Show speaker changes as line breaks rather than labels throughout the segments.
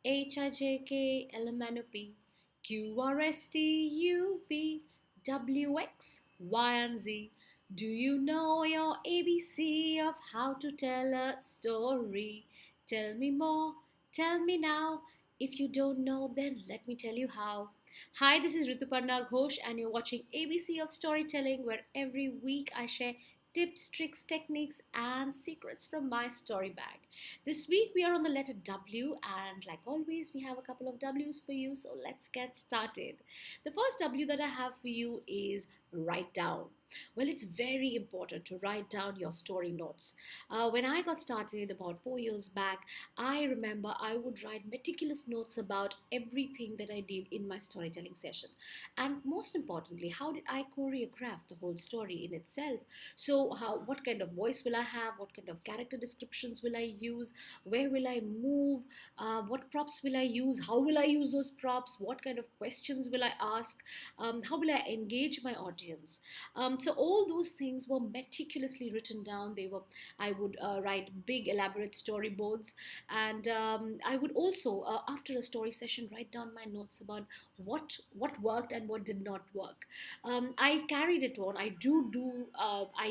HIJKLMNOP QRSTUVWX and Z. Do you know your ABC of how to tell a story? Tell me more, tell me now. If you don't know, then let me tell you how. Hi, this is Rituparna Ghosh, and you're watching ABC of Storytelling, where every week I share tips, tricks, techniques, and secrets from my story bag. This week we are on the letter W, and like always, we have a couple of W's for you, so let's get started. The first W that I have for you is write down. Well, it's very important to write down your story notes. When I got started about 4 years back, I remember I would write meticulous notes about everything that I did in my storytelling session. And most importantly, how did I choreograph the whole story in itself? So, what kind of voice will I have? What kind of character descriptions will I use? Where will I move? What props will I use? How will I use those props? What kind of questions will I ask? How will I engage my audience? So all those things were meticulously written down. I would write big elaborate storyboards, and I would also, after a story session, write down my notes about what worked and what did not work. I carried it on. I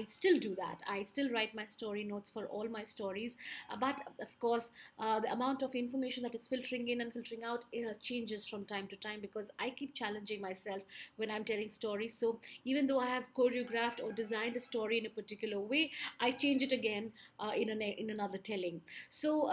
still do that. I still write my story notes for all my stories, but of course, the amount of information that is filtering in and filtering out changes from time to time, because I keep challenging myself when I'm telling stories. So even though I have choreographed or designed a story in a particular way, I change it again in another telling. So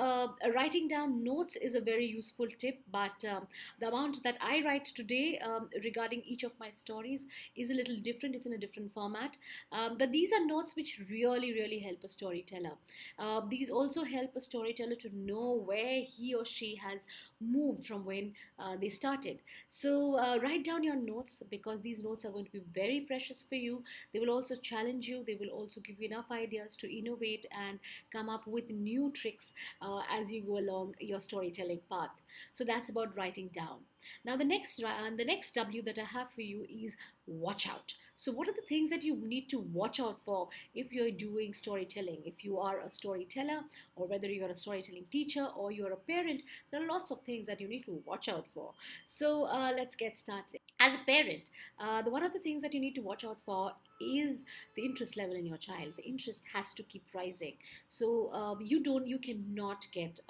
writing down notes is a very useful tip, but the amount that I write today regarding each of my stories is a little different. It's in a different format, but these are notes which really help a storyteller. These also help a storyteller to know where he or she has moved from when they started. So write down your notes, because these notes are going to be very precious for you. They will also challenge you. They will also give you enough ideas to innovate and come up with new tricks as you go along your storytelling path. So that's about writing down. Now the next W that I have for you is watch out. So what are the things that you need to watch out for if you're doing storytelling? If you are a storyteller, or whether you're a storytelling teacher or you're a parent, there are lots of things that you need to watch out for. So let's get started. As a parent, the one of the things that you need to watch out for is the interest level in your child. The interest has to keep rising. So you cannot get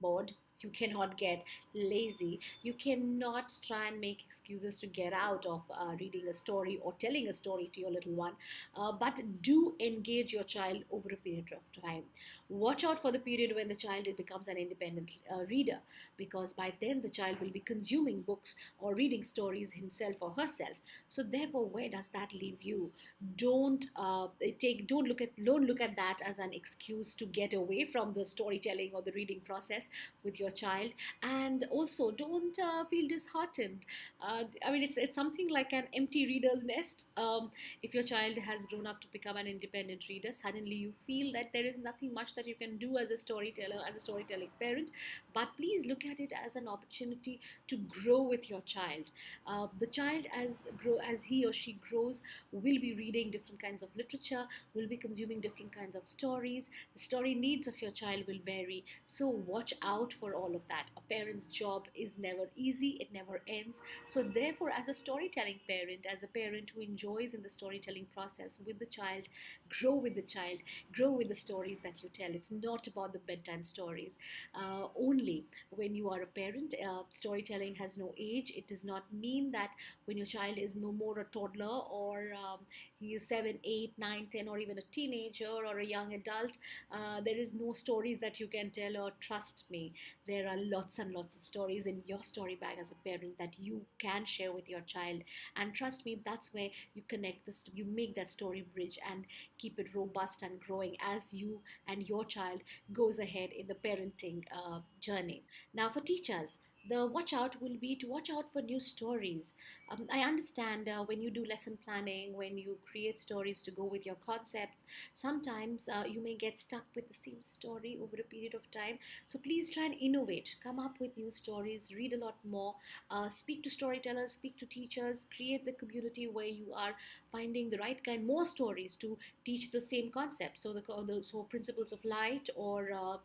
bored. You cannot get lazy. You cannot try and make excuses to get out of reading a story or telling a story to your little one. But do engage your child over a period of time. Watch out for the period when the child becomes an independent reader, because by then the child will be consuming books or reading stories himself or herself. So therefore, where does that leave you? Don't look at that as an excuse to get away from the storytelling or the reading process with your child. And also, don't feel disheartened. It's something like an empty reader's nest. If your child has grown up to become an independent reader, suddenly you feel that there is nothing much that you can do as a storyteller, as a storytelling parent. But please look at it as an opportunity to grow with your child. The child, as he or she grows, will be reading different kinds of literature, will be consuming different kinds of stories. The story needs of your child will vary. So watch out for all of that. A parent's job is never easy, it never ends. So therefore, as a storytelling parent, as a parent who enjoys in the storytelling process with the child, child, grow with the stories that you tell. It's not about the bedtime stories only. When you are a parent, storytelling has no age. It does not mean that when your child is no more a toddler, or he is 7, 8, 9, 10, or even a teenager or a young adult, there is no stories that you can tell. Or trust me, there are lots and lots of stories in your story bag as a parent that you can share with your child. And trust me, that's where you connect this, you make that story bridge and keep it robust and growing as you and your child goes ahead in the parenting journey. Now, for teachers, The watch out will be to watch out for new stories. I understand when you do lesson planning, when you create stories to go with your concepts, sometimes you may get stuck with the same story over a period of time. So please try and innovate, come up with new stories, read a lot more, speak to storytellers, speak to teachers, create the community where you are finding the right kind, more stories to teach the same concept. So so principles of light, or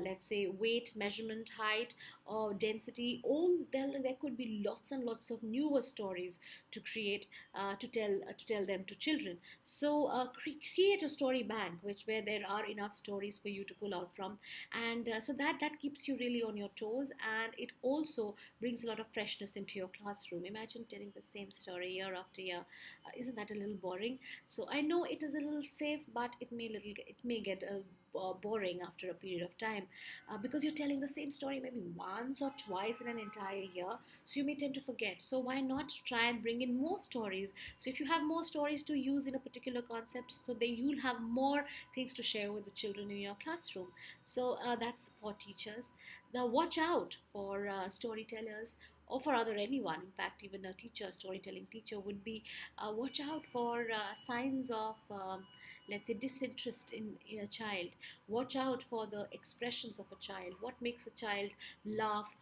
let's say weight, measurement, height, or density, all there could be lots and lots of newer stories to create, to tell them to children. So create a story bank, which where there are enough stories for you to pull out from, and so that keeps you really on your toes, and it also brings a lot of freshness into your classroom. Imagine telling the same story year after year. Isn't that a little boring? So I know it is a little safe, but it may get boring after a period of time, because you're telling the same story maybe once or twice in an entire year. So you may tend to forget. So why not try and bring in more stories? So if you have more stories to use in a particular concept, so then you'll have more things to share with the children in your classroom. So that's for teachers. Now watch out for storytellers, or for other anyone. In fact, even a teacher, storytelling teacher, would be watch out for signs of let's say disinterest in a child. Watch out for the expressions of a child. What makes a child laugh,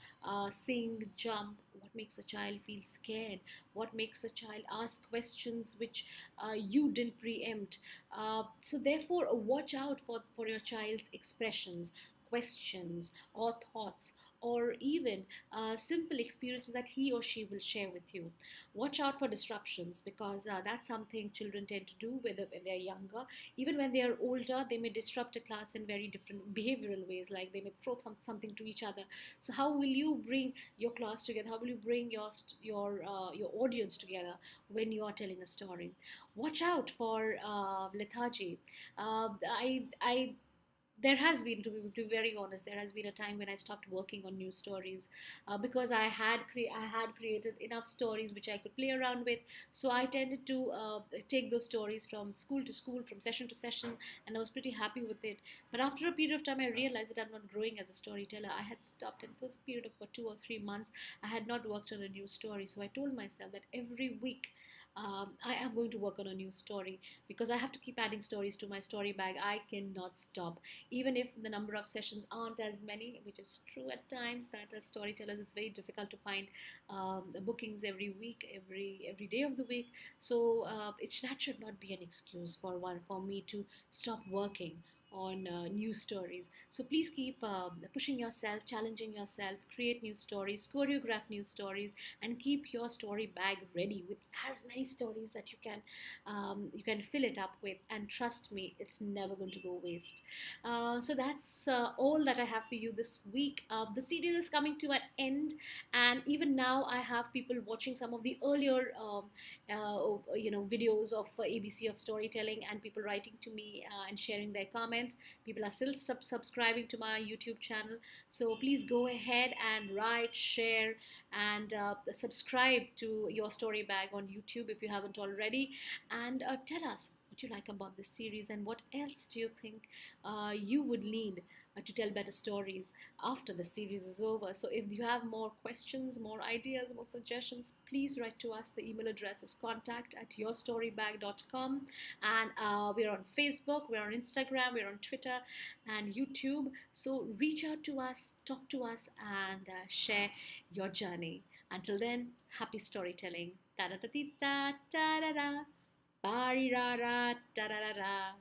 sing, jump? What makes a child feel scared? What makes a child ask questions which you didn't preempt? So therefore, watch out for your child's expressions, questions, or thoughts, or even simple experiences that he or she will share with you. Watch out for disruptions, because that's something children tend to do when they're younger. Even when they are older, they may disrupt a class in very different behavioral ways, like they may throw something to each other. So how will you bring your class together? How will you bring your audience together when you are telling a story? Watch out for lethargy. I there has been, to be very honest, there has been a time when I stopped working on new stories, because I had created enough stories which I could play around with. So I tended to take those stories from school to school, from session to session, and I was pretty happy with it. But after a period of time, I realized that I'm not growing as a storyteller. I had stopped, and it was a period of about 2 or 3 months. I had not worked on a new story. So I told myself that every week I am going to work on a new story, because I have to keep adding stories to my story bag. I cannot stop, even if the number of sessions aren't as many, which is true at times. That as storytellers, it's very difficult to find the bookings every week, every day of the week. So that should not be an excuse for me to stop working on new stories. So please keep pushing yourself, challenging yourself, create new stories, choreograph new stories, and keep your story bag ready with as many stories that you can fill it up with. And trust me, it's never going to go waste. So that's all that I have for you this week. The series is coming to an end, and even now I have people watching some of the earlier videos of ABC of storytelling, and people writing to me and sharing their comments. People are still subscribing to my YouTube channel, so please go ahead and write, share, and subscribe to your story bag on YouTube if you haven't already, and tell us what you like about this series, and what else do you think you would need to tell better stories after the series is over. So if you have more questions, more ideas, more suggestions, please write to us. The email address is contact@yourstorybag.com, and we're on Facebook, we're on Instagram, we're on Twitter and YouTube. So reach out to us, talk to us, and share your journey. Until then, happy storytelling. Ta da da da da da da da, ba ra ra da da da da.